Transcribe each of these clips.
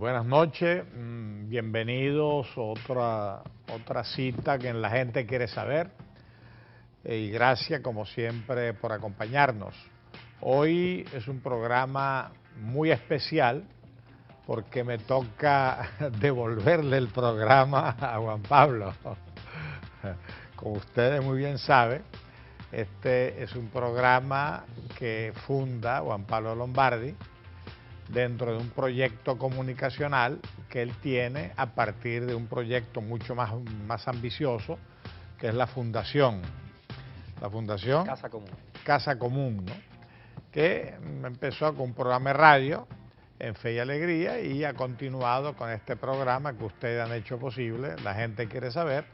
Buenas noches, bienvenidos a otra cita que la gente quiere saber y gracias como siempre por acompañarnos. Hoy es un programa muy especial porque me toca devolverle el programa a Juan Pablo. Como ustedes muy bien saben, este es un programa que funda Juan Pablo Lombardi dentro de un proyecto comunicacional que él tiene a partir de un proyecto mucho más ambicioso, que es la Fundación Casa Común, ¿no? Que empezó con un programa de radio en Fe y Alegría y ha continuado con este programa que ustedes han hecho posible, La Gente Quiere Saber,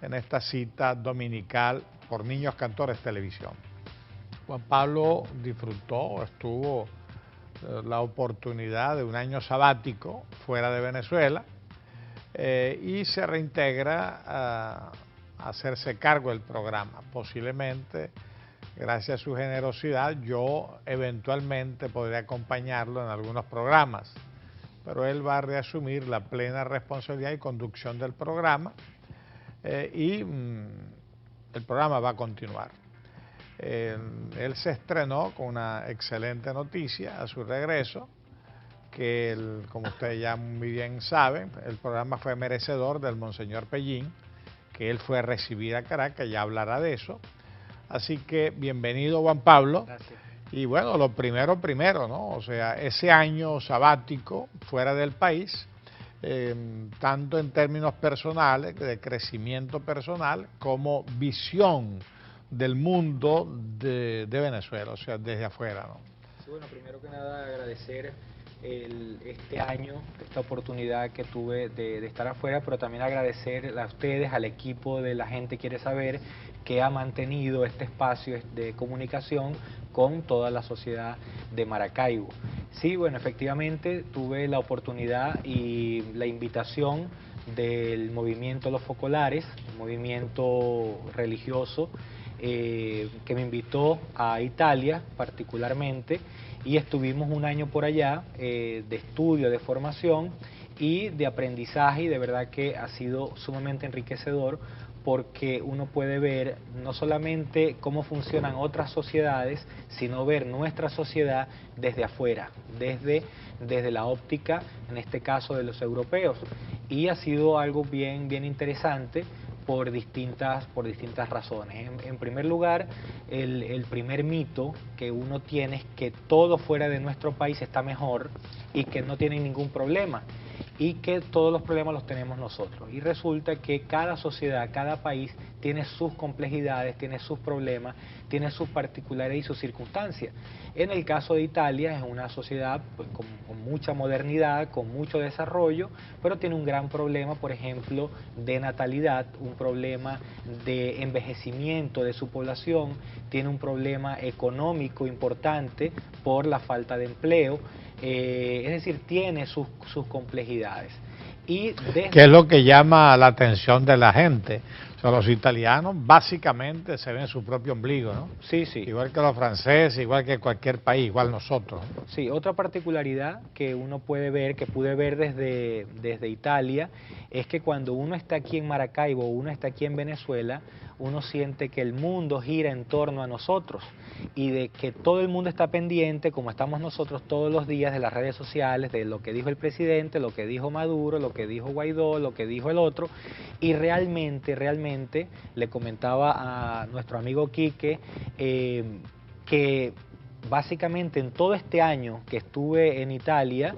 en esta cita dominical por Niños Cantores Televisión. Juan Pablo estuvo la oportunidad de un año sabático fuera de Venezuela y se reintegra a hacerse cargo del programa. Posiblemente, gracias a su generosidad, yo eventualmente podré acompañarlo en algunos programas, pero él va a reasumir la plena responsabilidad y conducción del programa y el programa va a continuar. Él se estrenó con una excelente noticia a su regreso, que como ustedes ya muy bien saben, el programa fue merecedor del Monseñor Pellín, que él fue a recibir a Caracas, ya hablará de eso. Así que bienvenido, Juan Pablo. Gracias. Y bueno, lo primero, ¿no? O sea, ese año sabático fuera del país, tanto en términos personales, de crecimiento personal, como visión del mundo de Venezuela, o sea, desde afuera, ¿no? Sí, bueno, primero que nada agradecer este año, esta oportunidad que tuve de estar afuera, pero también agradecer a ustedes, al equipo de La Gente Quiere Saber, que ha mantenido este espacio de comunicación con toda la sociedad de Maracaibo. Sí, bueno, efectivamente tuve la oportunidad y la invitación del movimiento Los Focolares, un movimiento religioso, que me invitó a Italia particularmente, y estuvimos un año por allá de estudio, de formación y de aprendizaje, y de verdad que ha sido sumamente enriquecedor porque uno puede ver no solamente cómo funcionan otras sociedades, sino ver nuestra sociedad desde afuera, desde la óptica, en este caso de los europeos, y ha sido algo bien interesante por distintas razones. En primer lugar, el primer mito que uno tiene es que todo fuera de nuestro país está mejor y que no tienen ningún problema, y que todos los problemas los tenemos nosotros. Y resulta que cada sociedad, cada país tiene sus complejidades, tiene sus problemas, tiene sus particularidades y sus circunstancias. En el caso de Italia es una sociedad pues, con mucha modernidad, con mucho desarrollo, pero tiene un gran problema, por ejemplo, de natalidad, un problema de envejecimiento de su población, tiene un problema económico importante por la falta de empleo, es decir, tiene sus complejidades. Y ¿qué es lo que llama la atención de la gente? O sea, los italianos básicamente se ven su propio ombligo, ¿no? Sí, sí. Igual que los franceses, igual que cualquier país, igual nosotros, ¿no? Sí, otra particularidad que uno puede ver, que pude ver desde Italia, es que cuando uno está aquí en Maracaibo, uno está aquí en Venezuela, uno siente que el mundo gira en torno a nosotros y de que todo el mundo está pendiente, como estamos nosotros todos los días, de las redes sociales, de lo que dijo el presidente, lo que dijo Maduro, lo que dijo Guaidó, lo que dijo el otro, y realmente le comentaba a nuestro amigo Quique que básicamente en todo este año que estuve en Italia,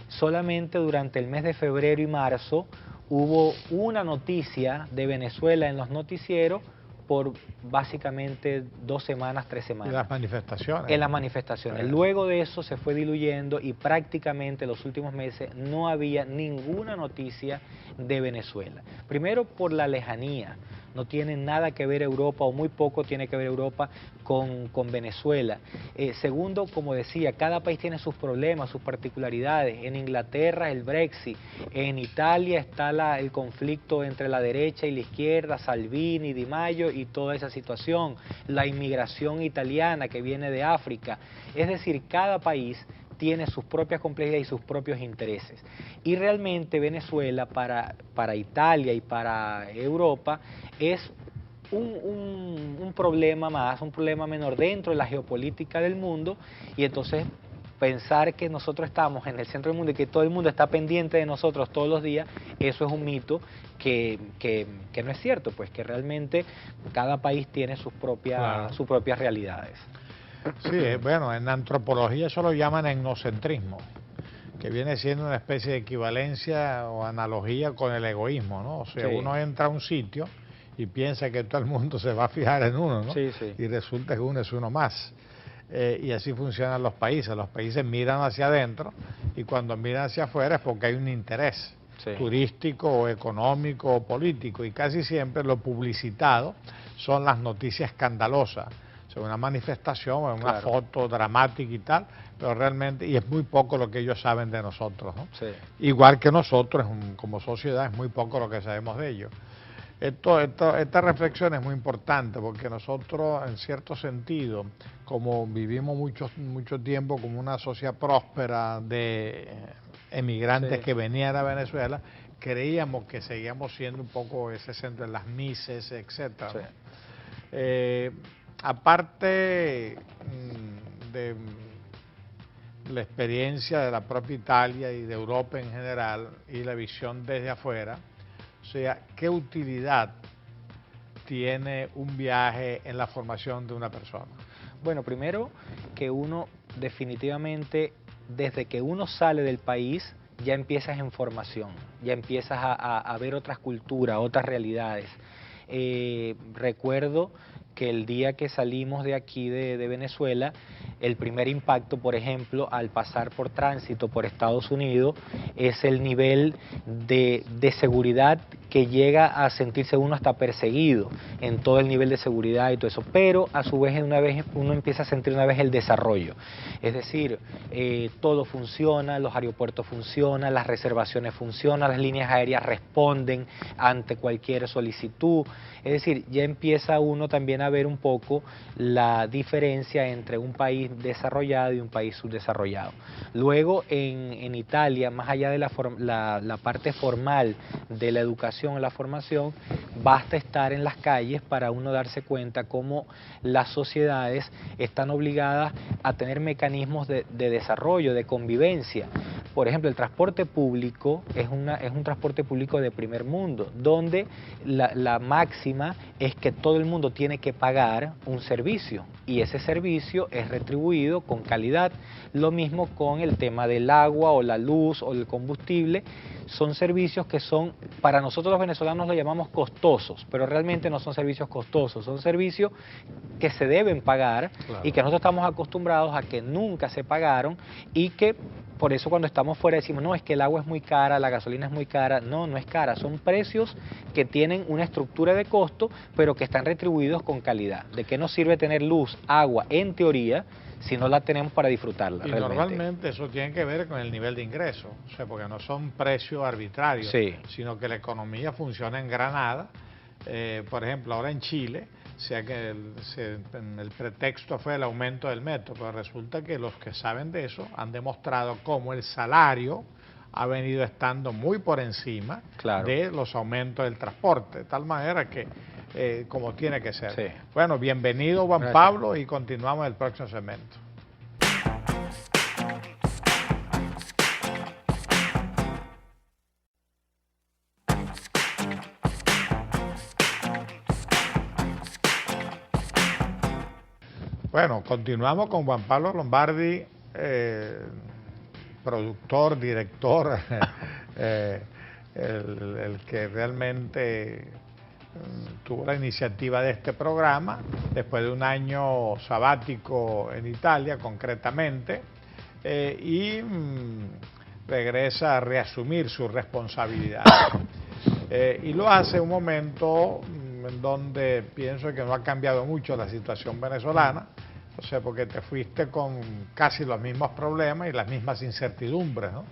solamente durante el mes de febrero y marzo hubo una noticia de Venezuela en los noticieros por básicamente 2 semanas, 3 semanas. ¿Y las manifestaciones? En las manifestaciones. Luego de eso se fue diluyendo y prácticamente los últimos meses no había ninguna noticia de Venezuela. Primero por la lejanía. No tiene nada que ver Europa, o muy poco tiene que ver Europa con Venezuela. Segundo, como decía, cada país tiene sus problemas, sus particularidades. En Inglaterra el Brexit, en Italia está el conflicto entre la derecha y la izquierda, Salvini, Di Maio y toda esa situación. La inmigración italiana que viene de África. Es decir, cada país tiene sus propias complejidades y sus propios intereses. Y realmente Venezuela para Italia y para Europa es un problema más, un problema menor dentro de la geopolítica del mundo, y entonces pensar que nosotros estamos en el centro del mundo y que todo el mundo está pendiente de nosotros todos los días, eso es un mito que no es cierto, pues que realmente cada país tiene sus propias realidades. Sí, bueno, en antropología eso lo llaman etnocentrismo, que viene siendo una especie de equivalencia o analogía con el egoísmo, ¿no? O sea, Sí. uno entra a un sitio y piensa que todo el mundo se va a fijar en uno, ¿no? Sí, sí. Y resulta que uno es uno más. Y así funcionan los países miran hacia adentro y cuando miran hacia afuera es porque hay un interés turístico o económico o político, y casi siempre lo publicitado son las noticias escandalosas, o sea, una manifestación o una foto dramática y tal, pero realmente, y es muy poco lo que ellos saben de nosotros, ¿no? Sí. Igual que nosotros como sociedad es muy poco lo que sabemos de ellos. Esta reflexión es muy importante porque nosotros, en cierto sentido, como vivimos mucho tiempo como una sociedad próspera de emigrantes que venían a Venezuela, creíamos que seguíamos siendo un poco ese centro de las mises, etcétera, ¿no? Aparte de la experiencia de la propia Italia y de Europa en general y la visión desde afuera, o sea, ¿qué utilidad tiene un viaje en la formación de una persona? Bueno, primero que uno definitivamente, desde que uno sale del país, ya empiezas en formación, ya empiezas a ver otras culturas, otras realidades. Recuerdo que el día que salimos de aquí de Venezuela, el primer impacto, por ejemplo, al pasar por tránsito por Estados Unidos, es el nivel de seguridad que llega a sentirse uno hasta perseguido en todo el nivel de seguridad y todo eso, pero a su vez uno empieza a sentir una vez el desarrollo, es decir, todo funciona, los aeropuertos funcionan, las reservaciones funcionan, las líneas aéreas responden ante cualquier solicitud, es decir, ya empieza uno también a ver un poco la diferencia entre un país desarrollado y un país subdesarrollado. Luego en Italia, más allá de la parte formal de la educación, la formación, basta estar en las calles para uno darse cuenta cómo las sociedades están obligadas a tener mecanismos de desarrollo, de convivencia. Por ejemplo, el transporte público es un transporte público de primer mundo, donde la máxima es que todo el mundo tiene que pagar un servicio y ese servicio es retribuido con calidad. Lo mismo con el tema del agua o la luz o el combustible, son servicios que son, para nosotros los venezolanos lo llamamos costosos, pero realmente no son servicios costosos, son servicios que se deben pagar y que nosotros estamos acostumbrados a que nunca se pagaron y que por eso cuando estamos fuera decimos, no, es que el agua es muy cara, la gasolina es muy cara. No, no es cara, son precios que tienen una estructura de costo, pero que están retribuidos con calidad. ¿De qué nos sirve tener luz, agua, en teoría, si no la tenemos para disfrutarla? Y realmente normalmente eso tiene que ver con el nivel de ingreso, o sea, porque no son precios arbitrarios, sino que la economía funciona en Granada. Por ejemplo, ahora en Chile, sea que el pretexto fue el aumento del metro, pero resulta que los que saben de eso han demostrado cómo el salario ha venido estando muy por encima de los aumentos del transporte, de tal manera que como tiene que ser. Bueno, bienvenido Juan Pablo y continuamos el próximo segmento. Bueno, continuamos con Juan Pablo Lombardi, productor, director, el que realmente tuvo la iniciativa de este programa, después de un año sabático en Italia, concretamente, y regresa a reasumir su responsabilidad. Y lo hace en un momento en donde pienso que no ha cambiado mucho la situación venezolana, o sea, porque te fuiste con casi los mismos problemas y las mismas incertidumbres, ¿no?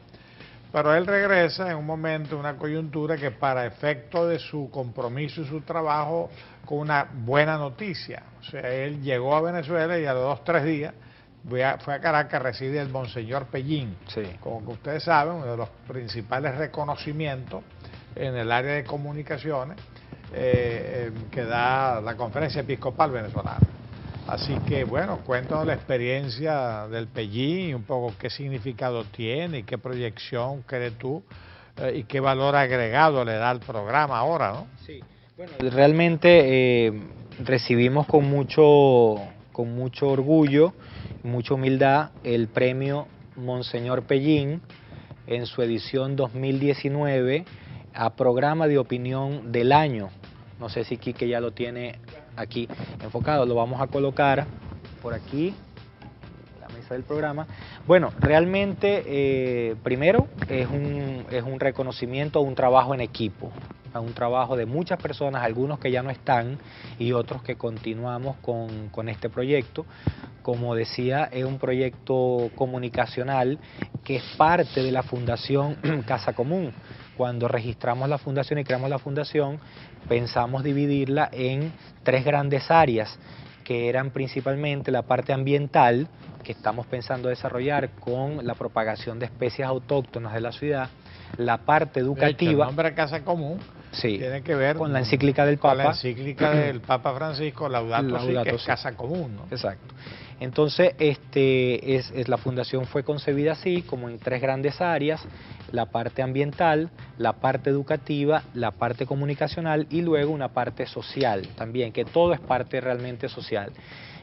Pero él regresa en un momento, una coyuntura que para efecto de su compromiso y su trabajo, con una buena noticia. O sea, él llegó a Venezuela y a los 2 o 3 días fue a Caracas, reside el Monseñor Pellín, Sí. como que ustedes saben, uno de los principales reconocimientos en el área de comunicaciones que da la Conferencia Episcopal Venezolana. Así que, bueno, cuéntanos la experiencia del Pellín y un poco qué significado tiene y qué proyección crees tú y qué valor agregado le da al programa ahora, ¿no? Sí, bueno, realmente recibimos con mucho orgullo, mucha humildad el premio Monseñor Pellín en su edición 2019 a Programa de Opinión del Año. No sé si Quique ya lo tiene aquí enfocado, lo vamos a colocar por aquí, la mesa del programa. Bueno, realmente, primero, es un reconocimiento a un trabajo en equipo, a un trabajo de muchas personas, algunos que ya no están y otros que continuamos con este proyecto. Como decía, es un proyecto comunicacional que es parte de la Fundación Casa Común. Cuando registramos la fundación y creamos la fundación, pensamos dividirla en 3 grandes áreas, que eran principalmente la parte ambiental, que estamos pensando desarrollar con la propagación de especies autóctonas de la ciudad, la parte educativa. De hecho, el nombre Casa Común sí, tiene que ver con la encíclica del Papa. Con la encíclica del Papa Francisco, Laudato Si, que es Casa Común, ¿no? Exacto. Entonces, la fundación fue concebida así, como en 3 grandes áreas: la parte ambiental, la parte educativa, la parte comunicacional y luego una parte social también, que todo es parte realmente social.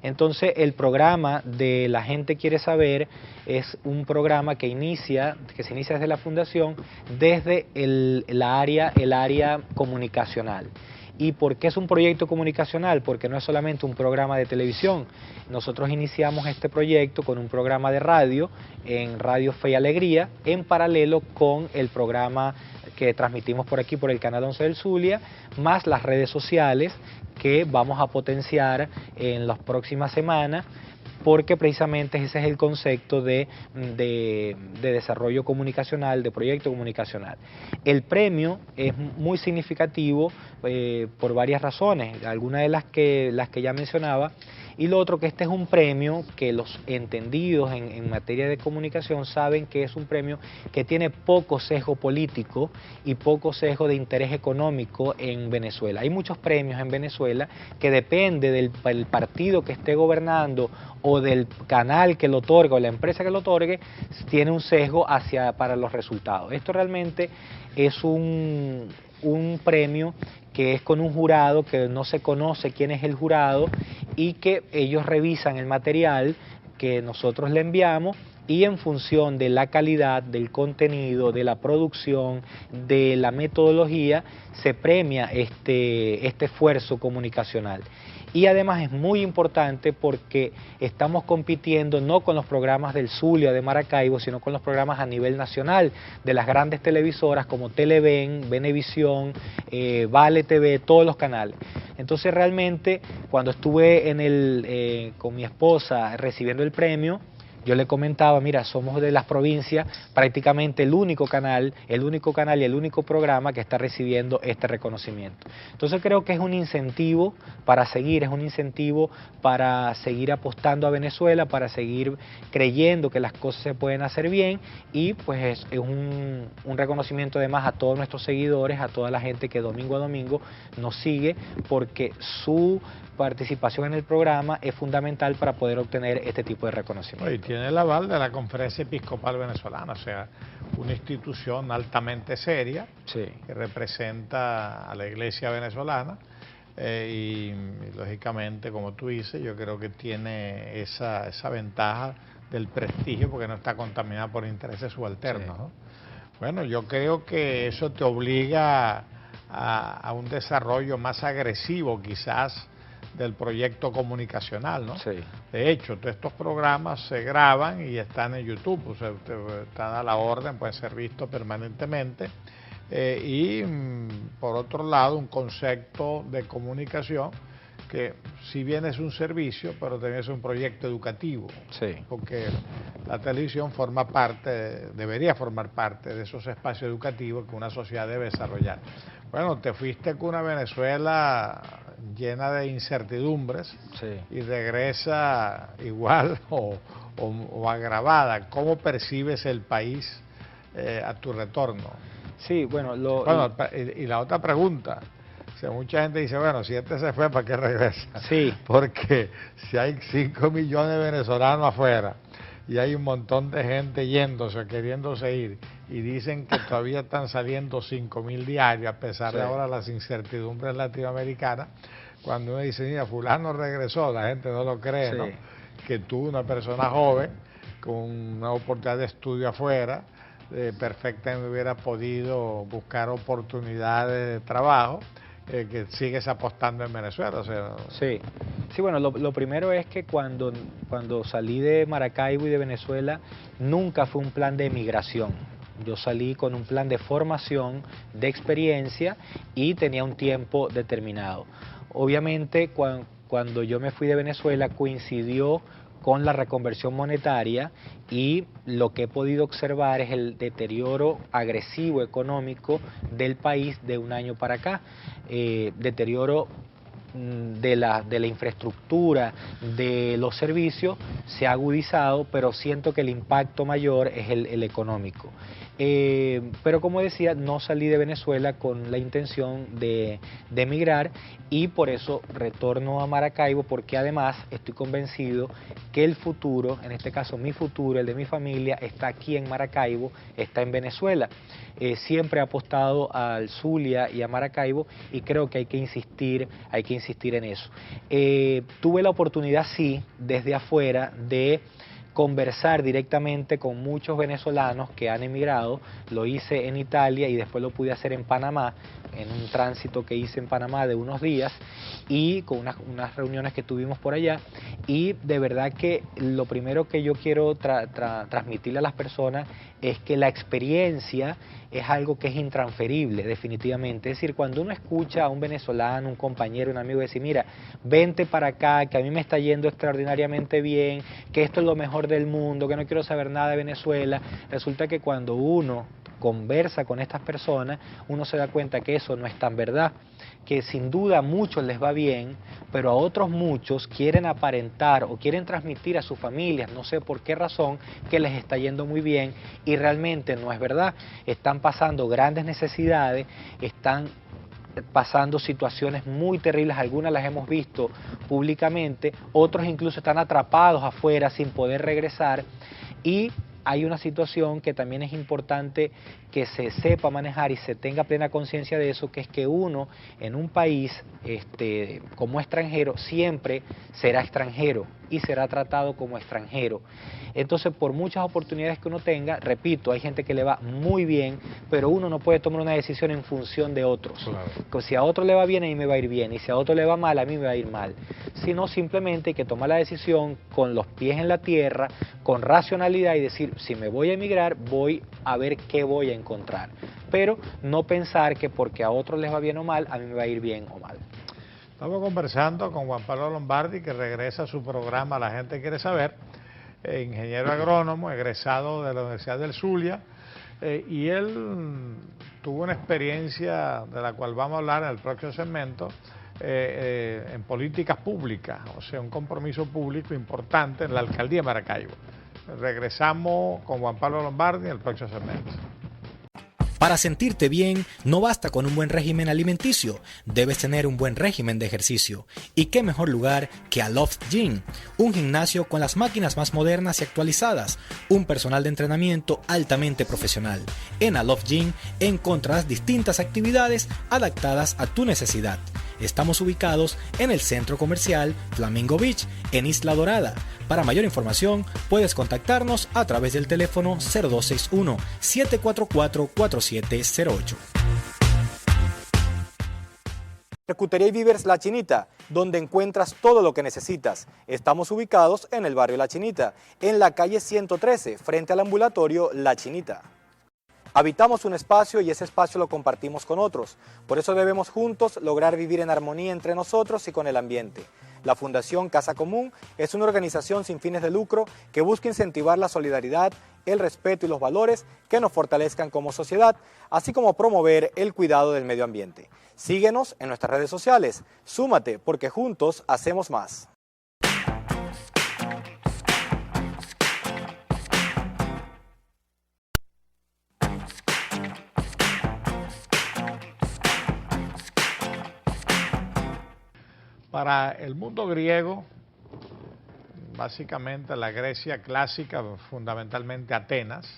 Entonces, el programa de La Gente Quiere Saber es un programa que se inicia desde la fundación, desde el área comunicacional. ¿Y por qué es un proyecto comunicacional? Porque no es solamente un programa de televisión. Nosotros iniciamos este proyecto con un programa de radio, en Radio Fe y Alegría, en paralelo con el programa que transmitimos por aquí, por el Canal 11 del Zulia, más las redes sociales que vamos a potenciar en las próximas semanas, porque precisamente ese es el concepto de desarrollo comunicacional, de proyecto comunicacional. El premio es muy significativo por varias razones, algunas de las que ya mencionaba, y lo otro, que este es un premio que los entendidos en materia de comunicación saben que es un premio que tiene poco sesgo político y poco sesgo de interés económico en Venezuela. Hay muchos premios en Venezuela que depende del partido que esté gobernando o del canal que lo otorga o la empresa que lo otorgue, tiene un sesgo para los resultados. Esto realmente es un premio que es con un jurado que no se conoce quién es el jurado y que ellos revisan el material que nosotros le enviamos y en función de la calidad, del contenido, de la producción, de la metodología, se premia este esfuerzo comunicacional. Y además es muy importante porque estamos compitiendo no con los programas del Zulia, de Maracaibo, sino con los programas a nivel nacional de las grandes televisoras como Televen, Venevisión, Vale TV, todos los canales. Entonces realmente cuando estuve con mi esposa recibiendo el premio, yo le comentaba, mira, somos de las provincias prácticamente el único canal y el único programa que está recibiendo este reconocimiento. Entonces creo que es un incentivo para seguir, apostando a Venezuela, para seguir creyendo que las cosas se pueden hacer bien, y pues es un reconocimiento además a todos nuestros seguidores, a toda la gente que domingo a domingo nos sigue, porque su participación en el programa es fundamental para poder obtener este tipo de reconocimiento. Y tiene el aval de la Conferencia Episcopal Venezolana, o sea, una institución altamente seria, sí, que representa a la Iglesia venezolana y lógicamente, como tú dices, yo creo que tiene esa ventaja del prestigio porque no está contaminada por intereses subalternos, sí, ¿no? Bueno, yo creo que eso te obliga a un desarrollo más agresivo quizás del proyecto comunicacional, ¿no? Sí. De hecho, todos estos programas se graban y están en YouTube, o sea, están a la orden, pueden ser vistos permanentemente. Por otro lado, un concepto de comunicación que si bien es un servicio, pero también es un proyecto educativo, sí, porque la televisión debería formar parte de esos espacios educativos que una sociedad debe desarrollar. Bueno, te fuiste con una Venezuela llena de incertidumbres, sí, y regresa igual o o agravada. ¿Cómo percibes el país a tu retorno? Sí, bueno, y la otra pregunta, o sea, mucha gente dice, bueno, si este se fue, ¿para qué regresa? Sí. Porque si hay 5 millones de venezolanos afuera y hay un montón de gente yéndose, queriéndose ir, y dicen que todavía están saliendo 5.000 diarios, a pesar de ahora las incertidumbres latinoamericanas, cuando uno dice, mira, fulano regresó, la gente no lo cree, ¿no? Que tú, una persona joven, con una oportunidad de estudio afuera, perfectamente hubiera podido buscar oportunidades de trabajo, que sigues apostando en Venezuela. O sea, sí, bueno, lo primero es que cuando salí de Maracaibo y de Venezuela, nunca fue un plan de emigración. Yo salí con un plan de formación, de experiencia, y tenía un tiempo determinado. Obviamente, cuando yo me fui de Venezuela, coincidió con la reconversión monetaria, y lo que he podido observar es el deterioro agresivo económico del país de un año para acá. Deterioro de la infraestructura, de los servicios, se ha agudizado, pero siento que el impacto mayor es el económico. Pero como decía, no salí de Venezuela con la intención de emigrar, y por eso retorno a Maracaibo, porque además estoy convencido que el futuro, en este caso mi futuro, el de mi familia, está aquí en Maracaibo, está en Venezuela. Siempre he apostado al Zulia y a Maracaibo, y creo que hay que insistir en eso. Tuve la oportunidad, sí, desde afuera, de conversar directamente con muchos venezolanos que han emigrado. Lo hice en Italia y después lo pude hacer en Panamá, en un tránsito que hice en Panamá de unos días, y con unas reuniones que tuvimos por allá. Y de verdad que lo primero que yo quiero transmitirle a las personas es que la experiencia es algo que es intransferible, definitivamente. Es decir, cuando uno escucha a un venezolano, un compañero, un amigo decir, mira, vente para acá, que a mí me está yendo extraordinariamente bien, que esto es lo mejor del mundo, que no quiero saber nada de Venezuela, resulta que cuando uno conversa con estas personas, uno se da cuenta que eso no es tan verdad, que sin duda a muchos les va bien, pero a otros muchos quieren aparentar o quieren transmitir a sus familias, no sé por qué razón, que les está yendo muy bien, y realmente no es verdad. Están pasando grandes necesidades, están pasando situaciones muy terribles, algunas las hemos visto públicamente, otros incluso están atrapados afuera sin poder regresar, y hay una situación que también es importante que se sepa manejar y se tenga plena conciencia de eso, que es que uno en un país como extranjero siempre será extranjero y será tratado como extranjero. Entonces, por muchas oportunidades que uno tenga, repito, hay gente que le va muy bien, pero uno no puede tomar una decisión en función de otros. Claro. Si a otro le va bien, a mí me va a ir bien, y si a otro le va mal, a mí me va a ir mal. Sino simplemente hay que tomar la decisión con los pies en la tierra, con racionalidad, y decir, si me voy a emigrar, voy a ver qué voy a encontrar. Pero no pensar que porque a otros les va bien o mal, a mí me va a ir bien o mal. Estamos conversando con Juan Pablo Lombardi, que regresa a su programa La Gente Quiere Saber, ingeniero agrónomo, egresado de la Universidad del Zulia, y él tuvo una experiencia de la cual vamos a hablar en el próximo segmento, en políticas públicas, o sea, un compromiso público importante en la alcaldía de Maracaibo. Regresamos con Juan Pablo Lombardi en el próximo segmento. Para sentirte bien, no basta con un buen régimen alimenticio, debes tener un buen régimen de ejercicio. Y qué mejor lugar que Aloft Gym, un gimnasio con las máquinas más modernas y actualizadas, un personal de entrenamiento altamente profesional. En Aloft Gym encontrarás distintas actividades adaptadas a tu necesidad. Estamos ubicados en el centro comercial Flamingo Beach, en Isla Dorada. Para mayor información, puedes contactarnos a través del teléfono 0261-744-4708. Charcutería y Víveres La Chinita, donde encuentras todo lo que necesitas. Estamos ubicados en el barrio La Chinita, en la calle 113, frente al ambulatorio La Chinita. Habitamos un espacio y ese espacio lo compartimos con otros. Por eso debemos juntos lograr vivir en armonía entre nosotros y con el ambiente. La Fundación Casa Común es una organización sin fines de lucro que busca incentivar la solidaridad, el respeto y los valores que nos fortalezcan como sociedad, así como promover el cuidado del medio ambiente. Síguenos en nuestras redes sociales. Súmate, porque juntos hacemos más. Para el mundo griego, básicamente la Grecia clásica, fundamentalmente Atenas,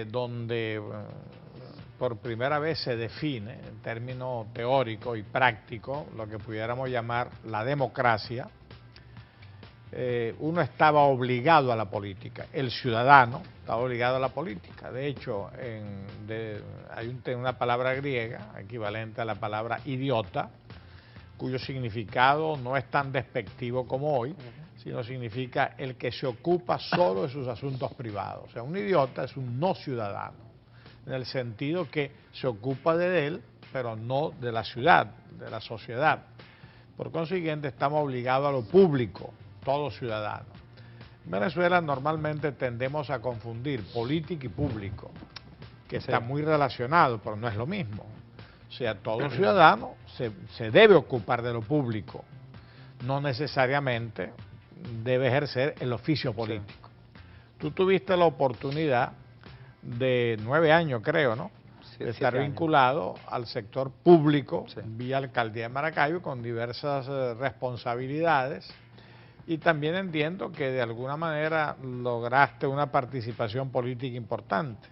donde por primera vez se define en términos teóricos y prácticos lo que pudiéramos llamar la democracia. Uno estaba obligado a la política, el ciudadano estaba obligado a la política. De hecho, hay una palabra griega equivalente a la palabra idiota, cuyo significado no es tan despectivo como hoy, sino significa el que se ocupa solo de sus asuntos privados. O sea, un idiota es un no ciudadano, en el sentido que se ocupa de él, pero no de la ciudad, de la sociedad. Por consiguiente, estamos obligados a lo público, todo ciudadano. En Venezuela normalmente tendemos a confundir política y público, que está muy relacionado, pero no es lo mismo. O sea, todo ciudadano se debe ocupar de lo público, no necesariamente debe ejercer el oficio político. Tú tuviste la oportunidad de 9 años, creo, ¿no? De estar vinculado al sector público vía Alcaldía de Maracaibo con diversas responsabilidades, y también entiendo que de alguna manera lograste una participación política importante,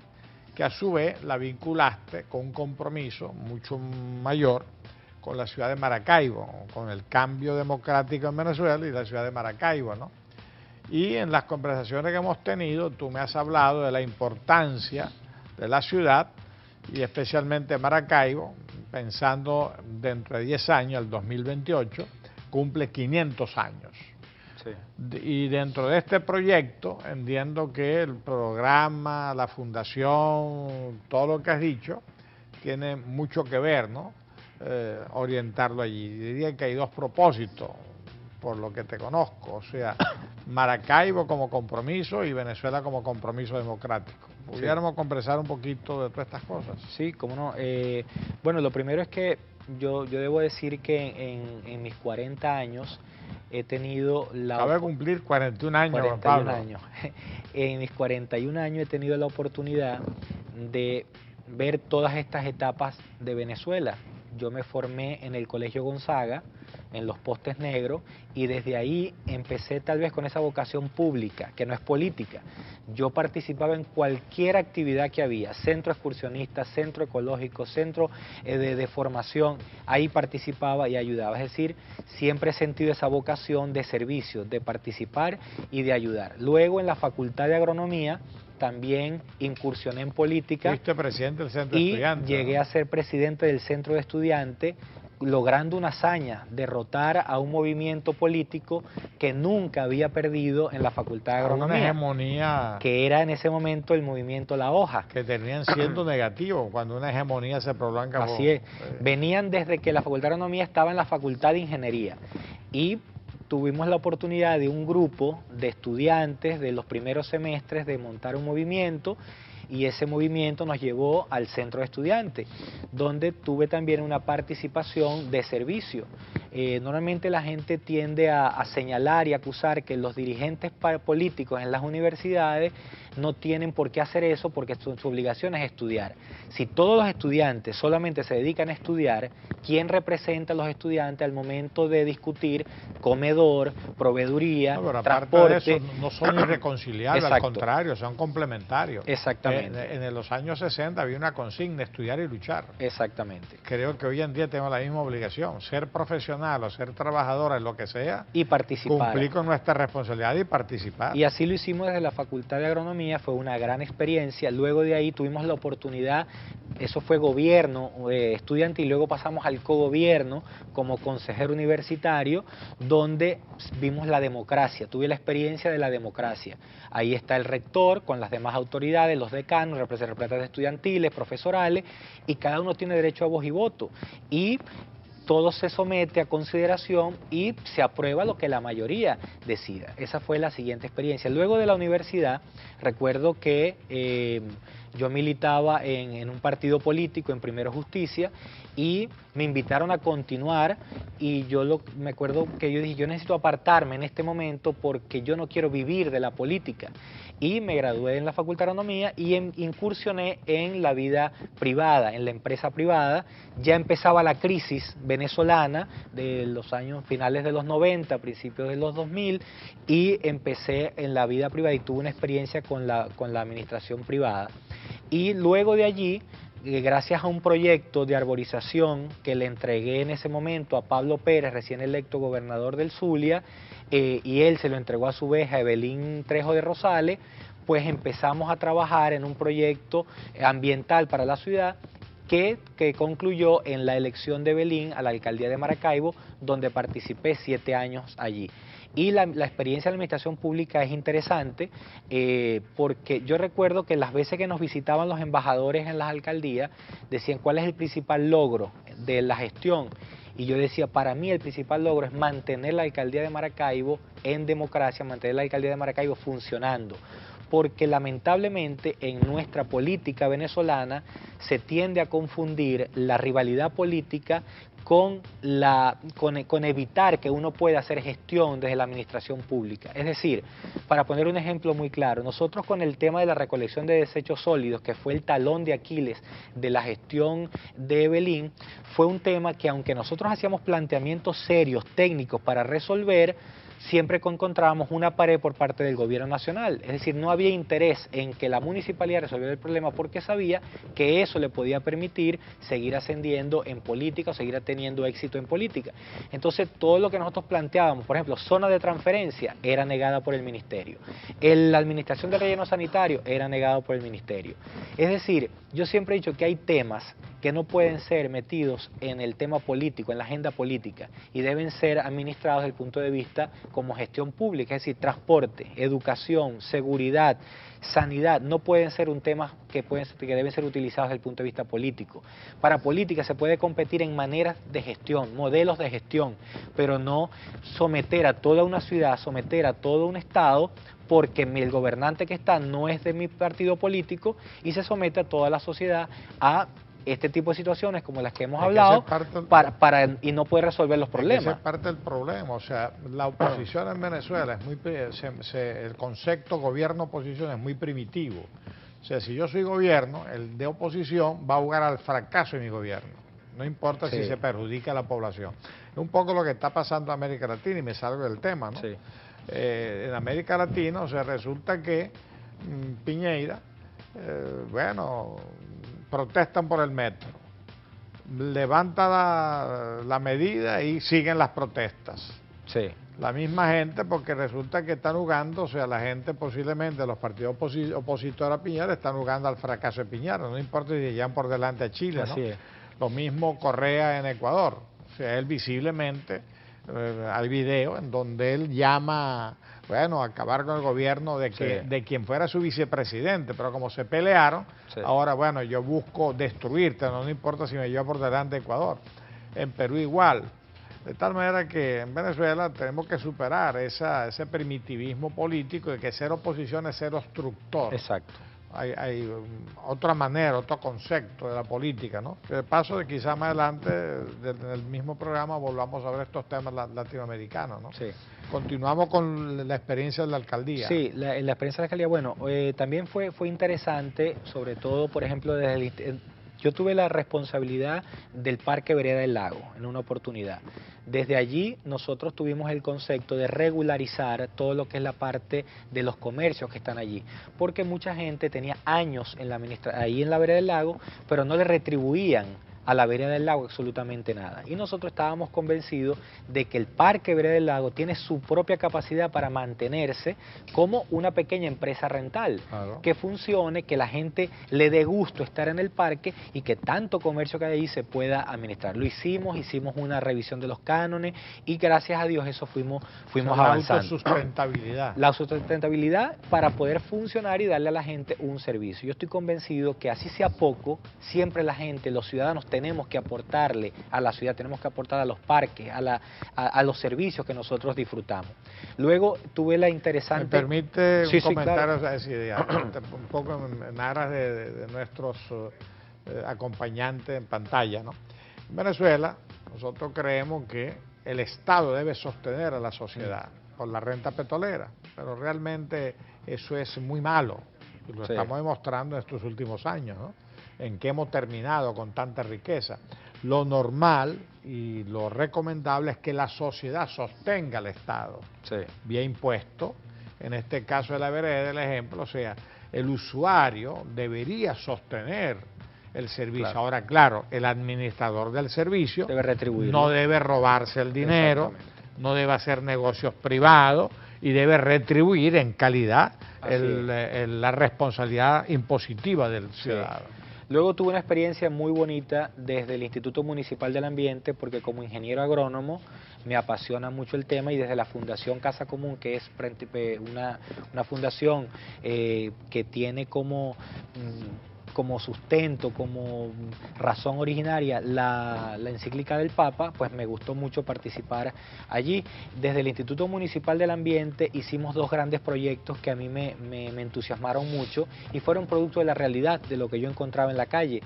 que a su vez la vinculaste con un compromiso mucho mayor con la ciudad de Maracaibo, con el cambio democrático en Venezuela y la ciudad de Maracaibo, ¿no? Y en las conversaciones que hemos tenido, tú me has hablado de la importancia de la ciudad y especialmente Maracaibo, pensando dentro de 10 años, el 2028, cumple 500 años. Sí. Y dentro de este proyecto, entiendo que el programa, la fundación, todo lo que has dicho, tiene mucho que ver, ¿no? Orientarlo allí. Diría que hay 2 propósitos, por lo que te conozco, o sea, Maracaibo como compromiso y Venezuela como compromiso democrático. ¿Pudiéramos conversar un poquito de todas estas cosas? Sí, cómo no. Bueno, lo primero es que yo debo decir que en mis 40 años he tenido la... Acabo de cumplir 41 años, 41 Pablo. años. En mis 41 años he tenido la oportunidad de ver todas estas etapas de Venezuela. Yo me formé en el Colegio Gonzaga, en los Postes Negros, y desde ahí empecé tal vez con esa vocación pública, que no es política. Yo participaba en cualquier actividad que había, centro excursionista, centro ecológico, centro de formación, ahí participaba y ayudaba. Es decir, siempre he sentido esa vocación de servicio, de participar y de ayudar. Luego en la Facultad de Agronomía también incursioné en política. Fuiste presidente del Centro de Estudiantes. Y llegué a ser presidente del Centro de Estudiantes, logrando una hazaña, derrotar a un movimiento político que nunca había perdido en la Facultad de Agronomía. Una hegemonía. Que era en ese momento el movimiento La Hoja. Que tenían siendo negativos cuando una hegemonía se prolonga. Así es. Venían desde que la Facultad de Agronomía estaba en la Facultad de Ingeniería. Y tuvimos la oportunidad de un grupo de estudiantes de los primeros semestres de montar un movimiento, y ese movimiento nos llevó al Centro de Estudiantes, donde tuve también una participación de servicio. Normalmente la gente tiende a señalar y acusar que los dirigentes políticos en las universidades no tienen por qué hacer eso porque su obligación es estudiar. Si todos los estudiantes solamente se dedican a estudiar, ¿quién representa a los estudiantes al momento de discutir comedor, proveeduría, no, transporte? De eso, no son irreconciliables, al contrario, son complementarios. Exactamente. En los años 60 había una consigna, estudiar y luchar. Exactamente. Creo que hoy en día tenemos la misma obligación, ser profesional o ser trabajador en lo que sea, y participar. Cumplir con nuestra responsabilidad y participar. Y así lo hicimos desde la Facultad de Agronomía, fue una gran experiencia. Luego de ahí tuvimos la oportunidad, eso fue gobierno estudiantil, y luego pasamos al cogobierno como consejero universitario, donde vimos la democracia, tuve la experiencia de la democracia. Ahí está el rector con las demás autoridades, los decanos, representantes estudiantiles, profesorales, y cada uno tiene derecho a voz y voto. Y todo se somete a consideración y se aprueba lo que la mayoría decida. Esa fue la siguiente experiencia. Luego de la universidad, recuerdo que yo militaba en un partido político, en Primero Justicia, y me invitaron a continuar, y me acuerdo que yo dije, yo necesito apartarme en este momento porque yo no quiero vivir de la política. Y me gradué en la Facultad de Agronomía y incursioné en la vida privada, en la empresa privada. Ya empezaba la crisis venezolana de los años finales de los 90, principios de los 2000, y empecé en la vida privada y tuve una experiencia con la administración privada. Y luego de allí, gracias a un proyecto de arborización que le entregué en ese momento a Pablo Pérez, recién electo gobernador del Zulia, y él se lo entregó a su vez a Evelyn Trejo de Rosales, pues empezamos a trabajar en un proyecto ambiental para la ciudad que concluyó en la elección de Evelyn a la alcaldía de Maracaibo, donde participé 7 años allí. Y la experiencia de la administración pública es interesante porque yo recuerdo que las veces que nos visitaban los embajadores en las alcaldías decían cuál es el principal logro de la gestión. Y yo decía, para mí el principal logro es mantener la alcaldía de Maracaibo en democracia, mantener la alcaldía de Maracaibo funcionando. Porque lamentablemente en nuestra política venezolana se tiende a confundir la rivalidad política con evitar que uno pueda hacer gestión desde la administración pública. Es decir, para poner un ejemplo muy claro, nosotros con el tema de la recolección de desechos sólidos, que fue el talón de Aquiles de la gestión de Evelyn, fue un tema que aunque nosotros hacíamos planteamientos serios, técnicos para resolver, siempre encontrábamos una pared por parte del gobierno nacional. Es decir, no había interés en que la municipalidad resolviera el problema porque sabía que eso le podía permitir seguir ascendiendo en política o seguir teniendo éxito en política. Entonces, todo lo que nosotros planteábamos, por ejemplo, zona de transferencia, era negada por el ministerio. La administración de relleno sanitario era negada por el ministerio. Es decir, yo siempre he dicho que hay temas que no pueden ser metidos en el tema político, en la agenda política, y deben ser administrados desde el punto de vista como gestión pública, es decir, transporte, educación, seguridad, sanidad, no pueden ser un tema que deben ser utilizados desde el punto de vista político. Para política se puede competir en maneras de gestión, modelos de gestión, pero no someter a toda una ciudad, someter a todo un estado, porque el gobernante que está no es de mi partido político y se somete a toda la sociedad a este tipo de situaciones como las que hemos hablado y no puede resolver los problemas. Esa es parte del problema, o sea, la oposición en Venezuela es muy, el concepto gobierno-oposición es muy primitivo. O sea, si yo soy gobierno, el de oposición va a jugar al fracaso de mi gobierno, no importa si se perjudica a la población. Es un poco lo que está pasando en América Latina y me salgo del tema, ¿no? En América Latina, o sea, resulta que Piñera, protestan por el metro, levanta la medida y siguen las protestas. Sí. La misma gente, porque resulta que están jugando, o sea, la gente posiblemente, los partidos opositores a Piñera están jugando al fracaso de Piñera, no importa si llegan por delante a Chile, ¿no? Así es. Lo mismo Correa en Ecuador, o sea, él visiblemente, hay video en donde él llama, a acabar con el gobierno de quien fuera su vicepresidente, pero como se pelearon, ahora, yo busco destruirte, no importa si me lleva por delante de Ecuador. En Perú igual. De tal manera que en Venezuela tenemos que superar ese primitivismo político de que ser oposición es ser obstructor. Exacto. Hay otra manera, otro concepto de la política, ¿no? De paso de quizá más adelante, en el mismo programa, volvamos a ver estos temas latinoamericanos, ¿no? Sí. Continuamos con la experiencia de la alcaldía. Sí, la experiencia de la alcaldía, bueno, también fue interesante, sobre todo, por ejemplo, yo tuve la responsabilidad del Parque Vereda del Lago en una oportunidad. Desde allí nosotros tuvimos el concepto de regularizar todo lo que es la parte de los comercios que están allí, porque mucha gente tenía años ahí en la Vereda del Lago, pero no le retribuían a la Vereda del Lago absolutamente nada. Y nosotros estábamos convencidos de que el Parque Vereda del Lago tiene su propia capacidad para mantenerse como una pequeña empresa rental, que funcione, que la gente le dé gusto estar en el parque y que tanto comercio que hay allí se pueda administrar. Lo hicimos una revisión de los cánones y gracias a Dios eso fuimos avanzando. La autosustentabilidad. La autosustentabilidad para poder funcionar y darle a la gente un servicio. Yo estoy convencido que así sea poco, siempre la gente, los ciudadanos tenemos que aportarle a la ciudad, tenemos que aportar a los parques, a los servicios que nosotros disfrutamos. Luego tuve la interesante... ¿Me permite un comentario? Claro. Es decir, un poco en aras de nuestros acompañantes en pantalla, ¿no? En Venezuela, nosotros creemos que el Estado debe sostener a la sociedad por la renta petrolera, pero realmente eso es muy malo, y lo estamos demostrando en estos últimos años, ¿no? En que hemos terminado con tanta riqueza. Lo normal y lo recomendable es que la sociedad sostenga al Estado, vía impuesto. En este caso de la vereda, el ejemplo, o sea, el usuario debería sostener el servicio. Claro. Ahora, claro, el administrador del servicio debe retribuir, no debe robarse el dinero, no debe hacer negocios privados y debe retribuir en calidad la responsabilidad impositiva del ciudadano. Sí. Luego tuve una experiencia muy bonita desde el Instituto Municipal del Ambiente, porque como ingeniero agrónomo me apasiona mucho el tema, y desde la Fundación Casa Común, que es una fundación que tiene como sustento, como razón originaria la encíclica del Papa, pues me gustó mucho participar allí. Desde el Instituto Municipal del Ambiente hicimos dos grandes proyectos que a mí me entusiasmaron mucho y fueron producto de la realidad, de lo que yo encontraba en la calle.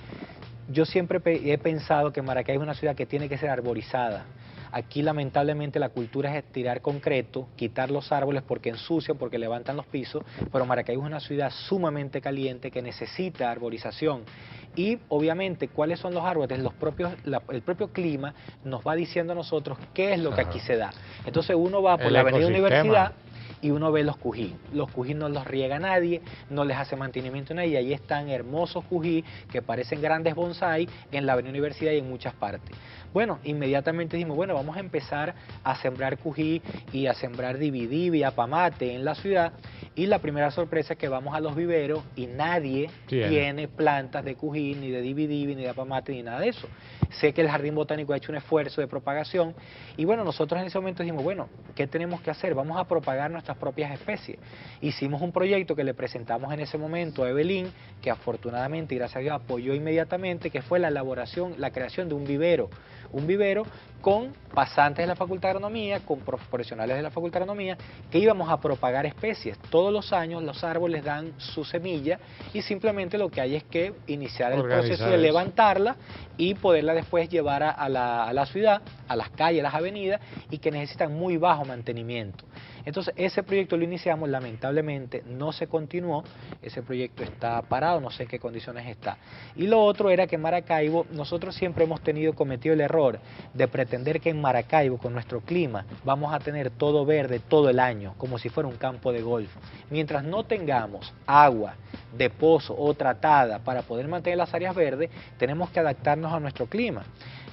Yo siempre he pensado que Maracay es una ciudad que tiene que ser arborizada. Aquí lamentablemente la cultura es tirar concreto, quitar los árboles porque ensucian, porque levantan los pisos, pero Maracay es una ciudad sumamente caliente que necesita arborización. Y obviamente, ¿cuáles son los árboles? El propio clima nos va diciendo a nosotros qué es lo que aquí se da. Entonces uno va por la avenida Universidad y uno ve los cují. Los cují no los riega nadie, no les hace mantenimiento a nadie, y ahí están hermosos cují que parecen grandes bonsái en la avenida Universidad y en muchas partes. Bueno, inmediatamente dijimos, bueno, vamos a empezar a sembrar cují y a sembrar dividivi y apamate en la ciudad, y la primera sorpresa es que vamos a los viveros y nadie tiene plantas de cují, ni de dividivi, ni de apamate, ni nada de eso. Sé que el Jardín Botánico ha hecho un esfuerzo de propagación, y bueno, nosotros en ese momento dijimos, bueno, ¿qué tenemos que hacer? Vamos a propagar nuestras propias especies. Hicimos un proyecto que le presentamos en ese momento a Evelyn, que afortunadamente, gracias a Dios, apoyó inmediatamente, que fue la elaboración, la creación de un vivero con pasantes de la Facultad de Agronomía, con profesionales de la Facultad de Agronomía, que íbamos a propagar especies. Todos los años los árboles dan su semilla y simplemente lo que hay es que iniciar el proceso de levantarla y poderla después llevar a la ciudad, a las calles, a las avenidas, y que necesitan muy bajo mantenimiento. Entonces ese proyecto lo iniciamos, lamentablemente no se continuó, ese proyecto está parado, no sé en qué condiciones está. Y lo otro era que en Maracaibo, nosotros siempre hemos cometido el error de pretender que en Maracaibo, con nuestro clima, vamos a tener todo verde todo el año, como si fuera un campo de golf. Mientras no tengamos agua de pozo o tratada para poder mantener las áreas verdes, tenemos que adaptarnos a nuestro clima.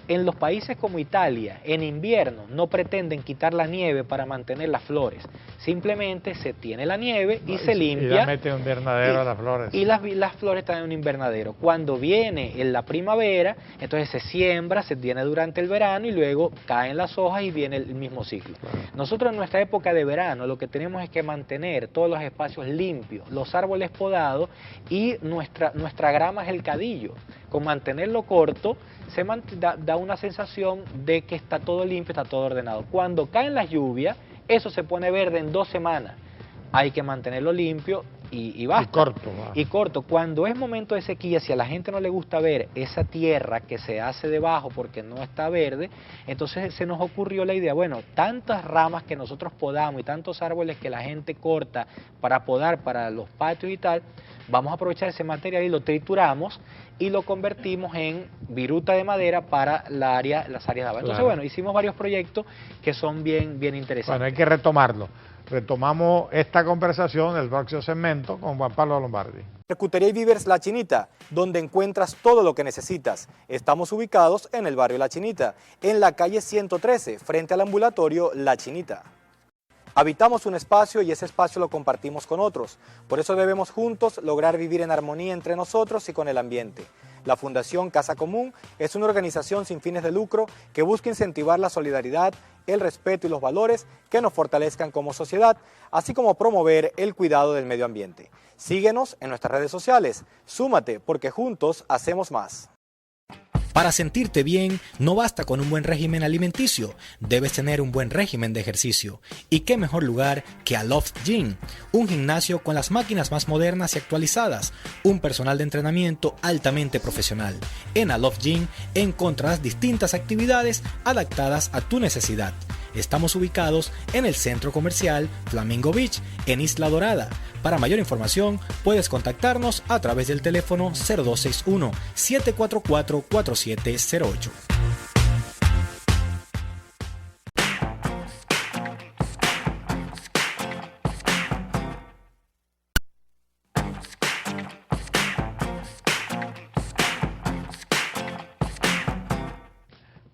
En los países como Italia, en invierno, no pretenden quitar la nieve para mantener las flores. Simplemente se tiene la nieve y se limpia. Y la mete en un invernadero a las flores. Y las flores están en un invernadero. Cuando viene en la primavera, entonces se siembra, se tiene durante el verano y luego caen las hojas y viene el mismo ciclo. Nosotros en nuestra época de verano lo que tenemos es que mantener todos los espacios limpios, los árboles podados, y nuestra grama es el cadillo. Con mantenerlo corto, da una sensación de que está todo limpio, está todo ordenado. Cuando caen las lluvias, eso se pone verde en 2 semanas. Hay que mantenerlo limpio y basta. Y corto. Cuando es momento de sequía, si a la gente no le gusta ver esa tierra que se hace debajo porque no está verde, entonces se nos ocurrió la idea, bueno, tantas ramas que nosotros podamos y tantos árboles que la gente corta para podar para los patios y tal, vamos a aprovechar ese material y lo trituramos y lo convertimos en viruta de madera para las áreas de abajo. Entonces, bueno, hicimos varios proyectos que son bien interesantes. Bueno, hay que retomarlo. Retomamos esta conversación del próximo segmento con Juan Pablo Lombardi. Charcutería y Víveres La Chinita, donde encuentras todo lo que necesitas. Estamos ubicados en el barrio La Chinita, en la calle 113, frente al ambulatorio La Chinita. Habitamos un espacio y ese espacio lo compartimos con otros. Por eso debemos juntos lograr vivir en armonía entre nosotros y con el ambiente. La Fundación Casa Común es una organización sin fines de lucro que busca incentivar la solidaridad, el respeto y los valores que nos fortalezcan como sociedad, así como promover el cuidado del medio ambiente. Síguenos en nuestras redes sociales. Súmate porque juntos hacemos más. Para sentirte bien, no basta con un buen régimen alimenticio, debes tener un buen régimen de ejercicio. ¿Y qué mejor lugar que Aloft Gym? Un gimnasio con las máquinas más modernas y actualizadas, un personal de entrenamiento altamente profesional. En Aloft Gym encontrarás distintas actividades adaptadas a tu necesidad. Estamos ubicados en el centro comercial Flamingo Beach, en Isla Dorada. Para mayor información, puedes contactarnos a través del teléfono 0261-744-4708.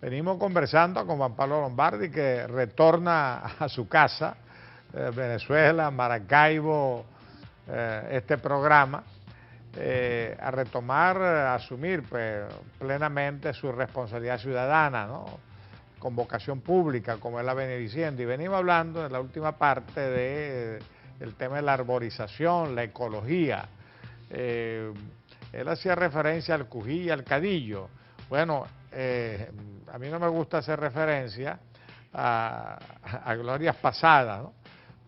Venimos conversando con Juan Pablo Lombardi, que retorna a su casa, Venezuela, Maracaibo, este programa, a retomar, a asumir pues, plenamente su responsabilidad ciudadana, ¿no? Con vocación pública, como él la venía diciendo. Y venimos hablando en la última parte del tema de la arborización, la ecología. Él hacía referencia al Cují y al Cadillo. Bueno, a mí no me gusta hacer referencia a glorias pasadas, ¿no?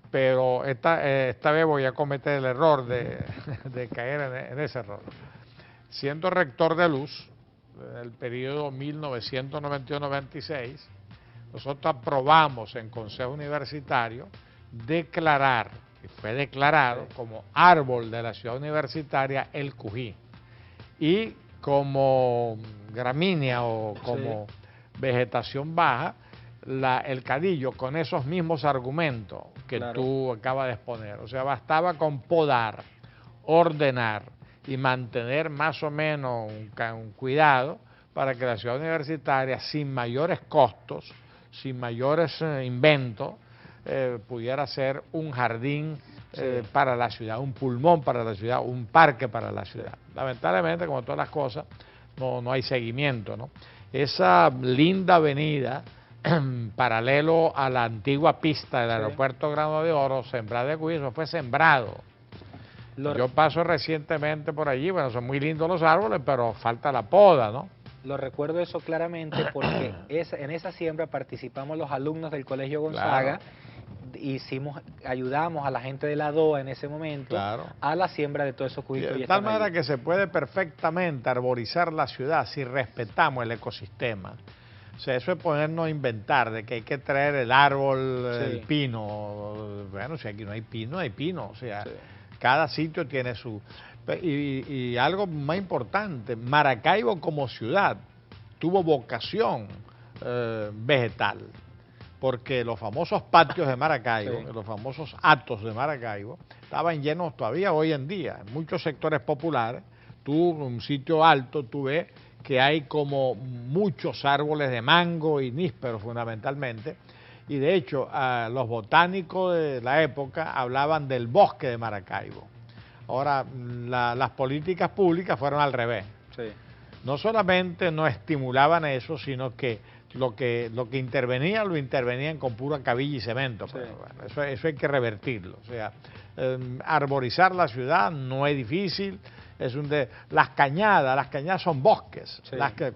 Pero esta vez voy a cometer el error de caer en ese error. Siendo rector de Luz, en el periodo 1991-96, nosotros aprobamos en Consejo Universitario declarar, y fue declarado como árbol de la ciudad universitaria el Cují, y como gramínea o como vegetación baja, el Cadillo, con esos mismos argumentos que tú acabas de exponer. O sea, bastaba con podar, ordenar y mantener más o menos un cuidado para que la ciudad universitaria, sin mayores costos, sin mayores inventos, pudiera ser un jardín para la ciudad, un pulmón para la ciudad, un parque para la ciudad. Lamentablemente, como todas las cosas, no hay seguimiento, ¿no? Esa linda avenida, paralelo a la antigua pista del aeropuerto Grano de Oro, sembrada de Cují, eso fue sembrado. Yo paso recientemente por allí, bueno, son muy lindos los árboles, pero falta la poda, ¿no? Lo recuerdo eso claramente porque en esa siembra participamos los alumnos del Colegio Gonzaga, ayudamos a la gente de la DOA en ese momento a la siembra de todos esos cubitos. De tal manera que se puede perfectamente arborizar la ciudad si respetamos el ecosistema. O sea, eso es ponernos a inventar de que hay que traer el árbol, el pino. Bueno, si aquí no hay pino, hay pino. O sea, cada sitio tiene su... Y algo más importante, Maracaibo como ciudad tuvo vocación vegetal, porque los famosos patios de Maracaibo, los famosos hatos de Maracaibo, estaban llenos todavía hoy en día. En muchos sectores populares, un sitio alto, tú ves que hay como muchos árboles de mango y níspero fundamentalmente, y de hecho los botánicos de la época hablaban del bosque de Maracaibo. Ahora, las políticas públicas fueron al revés. No solamente no estimulaban eso, sino que lo que intervenían, lo intervenían con pura cabilla y cemento. Pues, bueno, eso hay que revertirlo. O sea, arborizar la ciudad no es difícil. Las cañadas son bosques,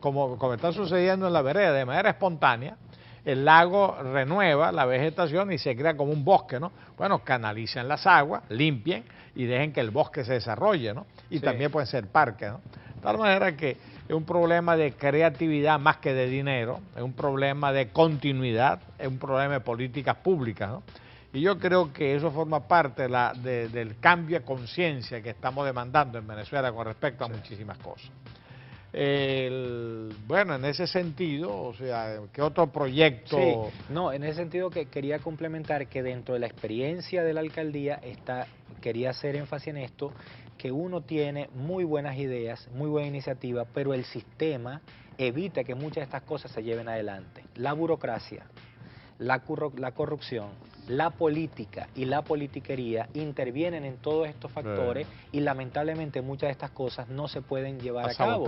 como está sucediendo en la vereda, de manera espontánea. El lago renueva la vegetación y se crea como un bosque, ¿no? Bueno, canalicen las aguas, limpien y dejen que el bosque se desarrolle, ¿no? Y también pueden ser parques, ¿no? De tal manera que es un problema de creatividad más que de dinero, es un problema de continuidad, es un problema de políticas públicas, ¿no? Y yo creo que eso forma parte del cambio de conciencia que estamos demandando en Venezuela con respecto a muchísimas cosas. Bueno, en ese sentido, o sea, ¿qué otro proyecto? No, en ese sentido que quería complementar que dentro de la experiencia de la alcaldía quería hacer énfasis en esto, que uno tiene muy buenas ideas, muy buena iniciativa, pero el sistema evita que muchas de estas cosas se lleven adelante. La burocracia, la corrupción, la política y la politiquería intervienen en todos estos factores y lamentablemente muchas de estas cosas no se pueden llevar a cabo.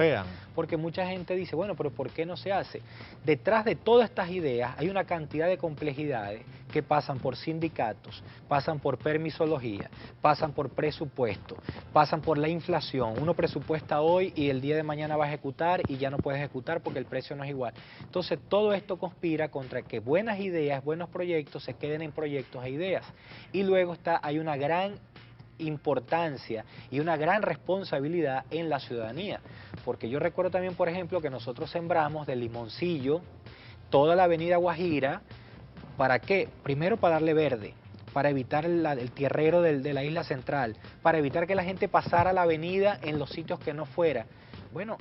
Porque mucha gente dice, bueno, pero ¿por qué no se hace? Detrás de todas estas ideas hay una cantidad de complejidades que pasan por sindicatos, pasan por permisología, pasan por presupuesto, pasan por la inflación. Uno presupuesta hoy y el día de mañana va a ejecutar y ya no puede ejecutar porque el precio no es igual. Entonces todo esto conspira contra que buenas ideas, buenos proyectos se queden en proyectos e ideas. Y luego hay una gran importancia y una gran responsabilidad en la ciudadanía. Porque yo recuerdo también, por ejemplo, que nosotros sembramos de Limoncillo toda la avenida Guajira. ¿Para qué? Primero para darle verde, para evitar el tierrero de la isla central, para evitar que la gente pasara la avenida en los sitios que no fuera. Bueno,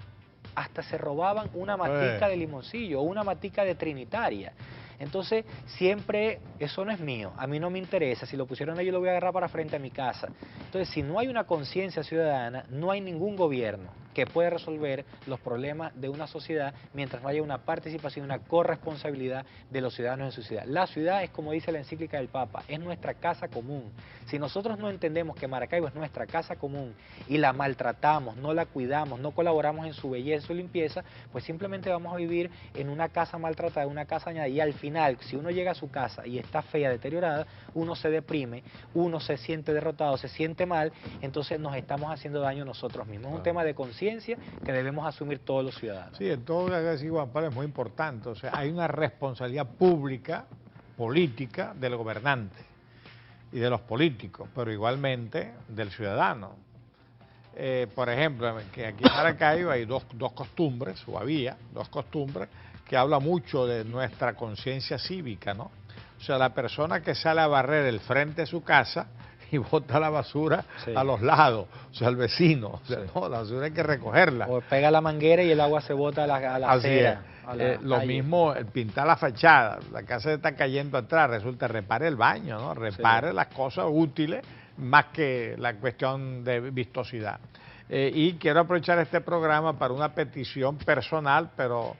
hasta se robaban una matica de Limoncillo o una matica de Trinitaria. Entonces, siempre, eso no es mío, a mí no me interesa, si lo pusieron ahí yo lo voy a agarrar para frente a mi casa. Entonces, si no hay una conciencia ciudadana, no hay ningún gobierno que pueda resolver los problemas de una sociedad mientras no haya una participación, una corresponsabilidad de los ciudadanos en su ciudad. La ciudad es, como dice la encíclica del Papa, es nuestra casa común. Si nosotros no entendemos que Maracaibo es nuestra casa común y la maltratamos, no la cuidamos, no colaboramos en su belleza, en su limpieza, pues simplemente vamos a vivir en una casa maltratada, una casa dañada, y al final, si uno llega a su casa y está fea, deteriorada, uno se deprime, uno se siente derrotado, se siente mal, entonces nos estamos haciendo daño nosotros mismos. Es un tema de conciencia que debemos asumir todos los ciudadanos. Sí, en todo lo que decía Juan Pablo es muy importante. O sea, hay una responsabilidad pública, política, del gobernante y de los políticos, pero igualmente del ciudadano. Por ejemplo, que aquí en Maracaibo hay dos costumbres, o había dos costumbres, que habla mucho de nuestra conciencia cívica, ¿no? O sea, la persona que sale a barrer el frente de su casa y bota la basura a los lados, o sea, al vecino, o sea, no, la basura hay que recogerla. O pega la manguera y el agua se bota a la acera. Lo mismo, el pintar la fachada, la casa está cayendo atrás, resulta repare el baño, ¿no? Repare las cosas útiles más que la cuestión de vistosidad. Y quiero aprovechar este programa para una petición personal, pero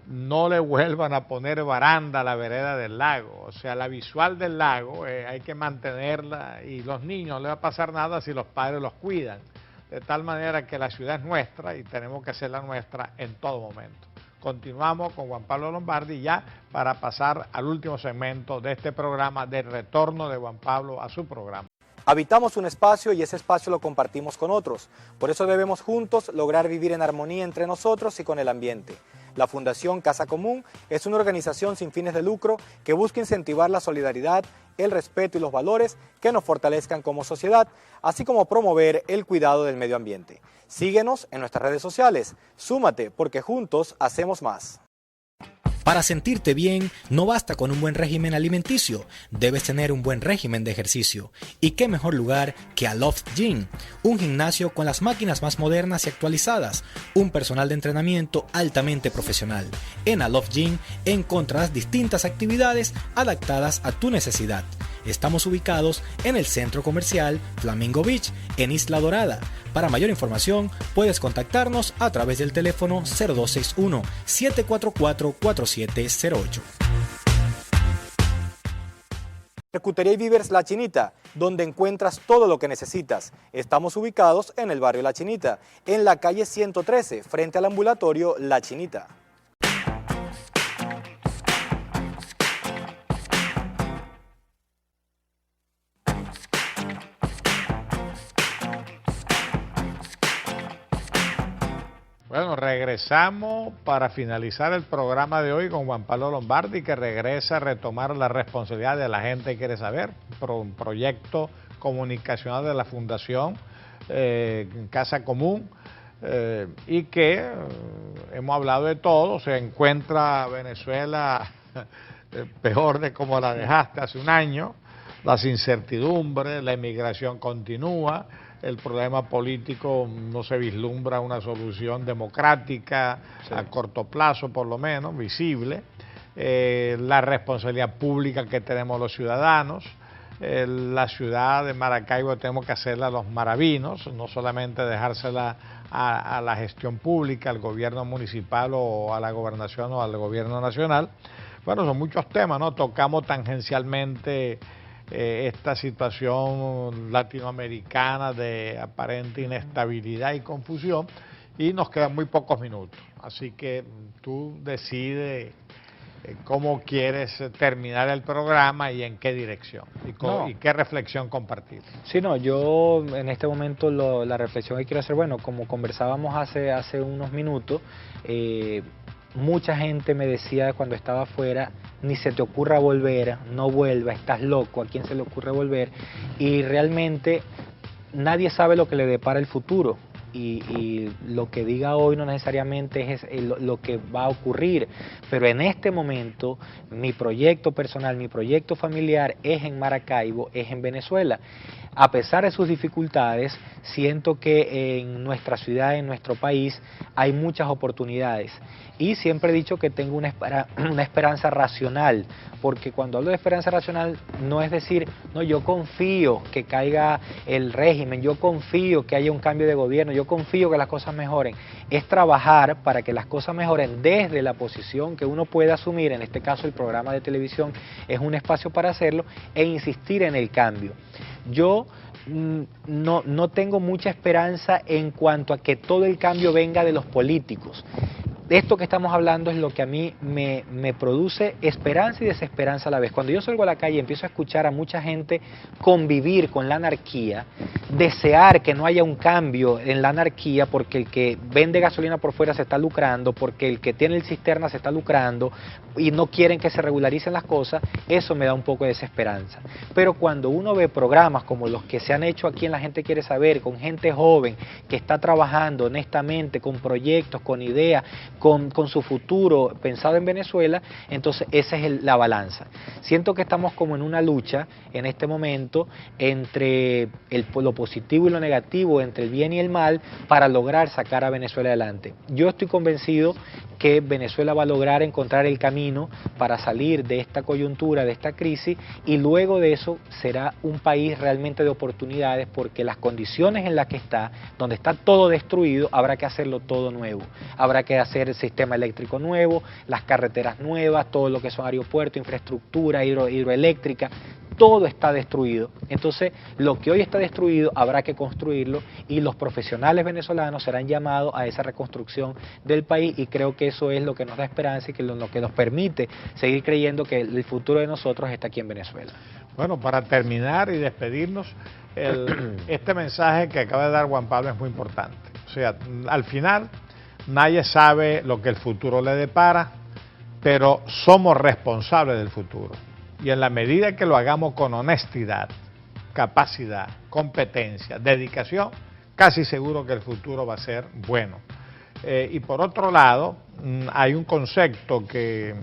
no le vuelvan a poner baranda a la vereda del lago. O sea, la visual del lago hay que mantenerla, y los niños no les va a pasar nada si los padres los cuidan. De tal manera que la ciudad es nuestra y tenemos que hacerla nuestra en todo momento. Continuamos con Juan Pablo Lombardi ya para pasar al último segmento de este programa, del retorno de Juan Pablo a su programa. Habitamos un espacio y ese espacio lo compartimos con otros. Por eso debemos juntos lograr vivir en armonía entre nosotros y con el ambiente. La Fundación Casa Común es una organización sin fines de lucro que busca incentivar la solidaridad, el respeto y los valores que nos fortalezcan como sociedad, así como promover el cuidado del medio ambiente. Síguenos en nuestras redes sociales. Súmate, porque juntos hacemos más. Para sentirte bien, no basta con un buen régimen alimenticio, debes tener un buen régimen de ejercicio. ¿Y qué mejor lugar que Aloft Gym? Un gimnasio con las máquinas más modernas y actualizadas, un personal de entrenamiento altamente profesional. En Aloft Gym encontrarás distintas actividades adaptadas a tu necesidad. Estamos ubicados en el centro comercial Flamingo Beach, en Isla Dorada. Para mayor información, puedes contactarnos a través del teléfono 0261-744-4708. Charcutería y Víveres La Chinita, donde encuentras todo lo que necesitas. Estamos ubicados en el barrio La Chinita, en la calle 113, frente al ambulatorio La Chinita. Bueno, regresamos para finalizar el programa de hoy con Juan Pablo Lombardi, que regresa a retomar la responsabilidad de la gente quiere saber, un proyecto comunicacional de la Fundación Casa Común, y que hemos hablado de todo. Se encuentra Venezuela peor de como la dejaste hace un año, las incertidumbres, la emigración continúa, el problema político no se vislumbra una solución democrática a corto plazo, por lo menos, visible, la responsabilidad pública que tenemos los ciudadanos, la ciudad de Maracaibo tenemos que hacerla a los maravinos, no solamente dejársela a la gestión pública, al gobierno municipal o a la gobernación o al gobierno nacional. Bueno, son muchos temas, ¿no? Tocamos tangencialmente esta situación latinoamericana de aparente inestabilidad y confusión, y nos quedan muy pocos minutos. Así que tú decides cómo quieres terminar el programa y en qué dirección, y qué reflexión compartir. Sí, no, yo en este momento la reflexión que quiero hacer, bueno, como conversábamos hace unos minutos, mucha gente me decía cuando estaba afuera, ni se te ocurra volver, no vuelva, estás loco, ¿a quién se le ocurre volver? Y realmente nadie sabe lo que le depara el futuro. Y lo que diga hoy no necesariamente es lo que va a ocurrir, pero en este momento mi proyecto personal, mi proyecto familiar es en Maracaibo, es en Venezuela. A pesar de sus dificultades, siento que en nuestra ciudad, en nuestro país, hay muchas oportunidades. Y siempre he dicho que tengo una esperanza racional, porque cuando hablo de esperanza racional no es decir, no, yo confío que caiga el régimen, yo confío que haya un cambio de gobierno, yo confío que las cosas mejoren. Es trabajar para que las cosas mejoren desde la posición que uno puede asumir, en este caso el programa de televisión es un espacio para hacerlo, e insistir en el cambio. Yo no tengo mucha esperanza en cuanto a que todo el cambio venga de los políticos. Esto que estamos hablando es lo que a mí me produce esperanza y desesperanza a la vez. Cuando yo salgo a la calle y empiezo a escuchar a mucha gente convivir con la anarquía, desear que no haya un cambio en la anarquía porque el que vende gasolina por fuera se está lucrando, porque el que tiene el cisterna se está lucrando y no quieren que se regularicen las cosas, eso me da un poco de desesperanza. Pero cuando uno ve programas como los que se han hecho aquí en La Gente Quiere Saber, con gente joven que está trabajando honestamente, con proyectos, con ideas, con su futuro pensado en Venezuela, entonces esa es la balanza. Siento que estamos como en una lucha en este momento entre lo positivo y lo negativo, entre el bien y el mal, para lograr sacar a Venezuela adelante. Yo estoy convencido que Venezuela va a lograr encontrar el camino para salir de esta coyuntura, de esta crisis, y luego de eso será un país realmente de oportunidades, porque las condiciones en las que está, donde está todo destruido, habrá que hacerlo todo nuevo. Habrá que hacer el sistema eléctrico nuevo, las carreteras nuevas, todo lo que son aeropuertos, infraestructura hidroeléctrica, todo está destruido. Entonces, lo que hoy está destruido habrá que construirlo, y los profesionales venezolanos serán llamados a esa reconstrucción del país, y creo que eso es lo que nos da esperanza y que lo que nos permite seguir creyendo que el futuro de nosotros está aquí en Venezuela. Bueno, para terminar y despedirnos, este mensaje que acaba de dar Juan Pablo es muy importante. O sea, al final nadie sabe lo que el futuro le depara, pero somos responsables del futuro. Y en la medida que lo hagamos con honestidad, capacidad, competencia, dedicación, casi seguro que el futuro va a ser bueno. Y por otro lado, hay un concepto que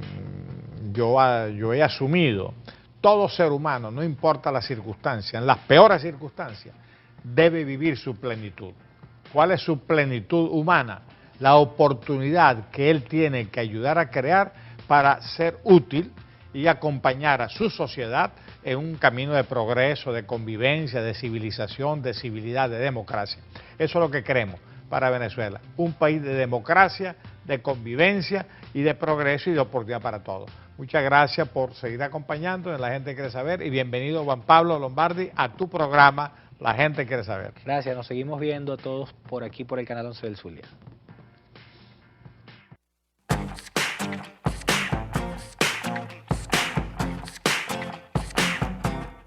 yo he asumido. Todo ser humano, no importa la circunstancia, en las peores circunstancias, debe vivir su plenitud. ¿Cuál es su plenitud humana? La oportunidad que él tiene que ayudar a crear para ser útil y acompañar a su sociedad en un camino de progreso, de convivencia, de civilización, de civilidad, de democracia. Eso es lo que queremos para Venezuela, un país de democracia, de convivencia y de progreso y de oportunidad para todos. Muchas gracias por seguir acompañando en La Gente Quiere Saber, y bienvenido Juan Pablo Lombardi a tu programa La Gente Quiere Saber. Gracias, nos seguimos viendo todos por aquí por el canal 11 del Zulia.